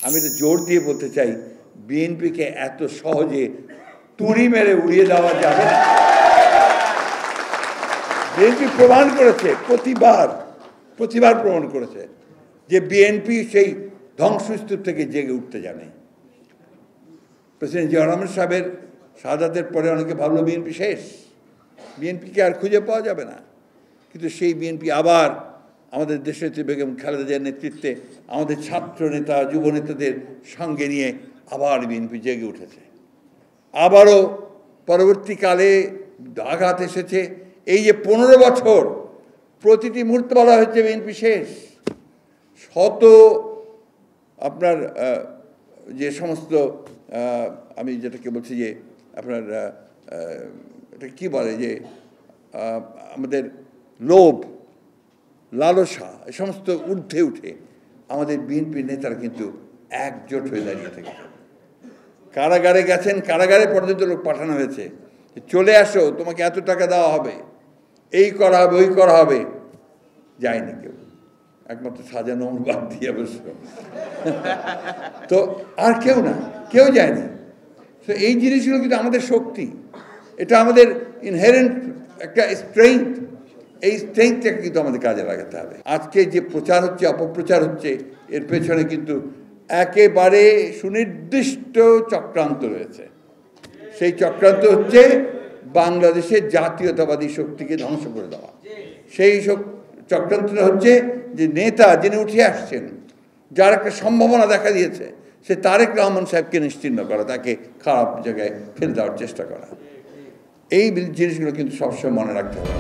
আমি এটা জোর দিয়ে বলতে চাই, বিএনপিকে এত সহজে তুড়ি মেরে উড়িয়ে দেওয়া যাবে না। বিএনপি প্রমাণ করেছে, প্রতিবার প্রমাণ করেছে যে বিএনপি সেই ধ্বংসস্তূপ থেকে জেগে উঠতে জানে। প্রেসিডেন্ট জিয়া রহমান সাহেবের শাহাদাতের পরে অনেকে ভাবলো বিএনপি শেষ, বিএনপিকে আর খুঁজে পাওয়া যাবে না। কিন্তু সেই বিএনপি আবার আমাদের দেশনেত্রী বেগম খালেদা জিয়ার নেতৃত্বে আমাদের ছাত্র নেতা যুব নেতাদের সঙ্গে নিয়ে আবার বিএনপি জেগে উঠেছে। আবারও পরবর্তীকালে আঘাত এসেছে। এই যে 15 বছর প্রতিটি মুহূর্তে বলা হচ্ছে বিএনপি শেষ। শত আপনার যে সমস্ত আমি যেটাকে বলছি যে আপনার এটা কী বলে যে আমাদের লোভ লালসা এই সমস্ত ঊর্ধ্বে উঠে আমাদের বিএনপির নেতারা কিন্তু একজোট হয়ে দাঁড়িয়ে থেকে কারাগারে গেছেন, কারাগারে পর্যন্ত লোক পাঠানো হয়েছে, চলে আসো, তোমাকে এত টাকা দেওয়া হবে, এই করা হবে, ওই করা হবে। যায়নি কেউ, একমাত্র সাজানো বাদ দিয়ে অবশ্য। তো আর কেউ যায়নি। তো এই জিনিসগুলো কিন্তু আমাদের শক্তি, এটা আমাদের ইনহেরেন্ট একটা স্ট্রেংথ। এই স্ট্রেংথটাকে কিন্তু আমাদের কাজে লাগাতে হবে। আজকে যে প্রচার হচ্ছে, অপপ্রচার হচ্ছে, এর পেছনে কিন্তু একেবারে সুনির্দিষ্ট চক্রান্ত রয়েছে। সেই চক্রান্ত হচ্ছে বাংলাদেশের জাতীয়তাবাদী শক্তিকে ধ্বংস করে দেওয়া। সেই চক্রান্তটা হচ্ছে যে নেতা যিনি উঠে আসছেন, যার একটা সম্ভাবনা দেখা দিয়েছে, সে তারেক রহমান সাহেবকে নিশ্চিহ্ন করা, তাকে খারাপ জায়গায় ফেলে দেওয়ার চেষ্টা করা। এই জিনিসগুলো কিন্তু সবসময় মনে রাখতে হবে।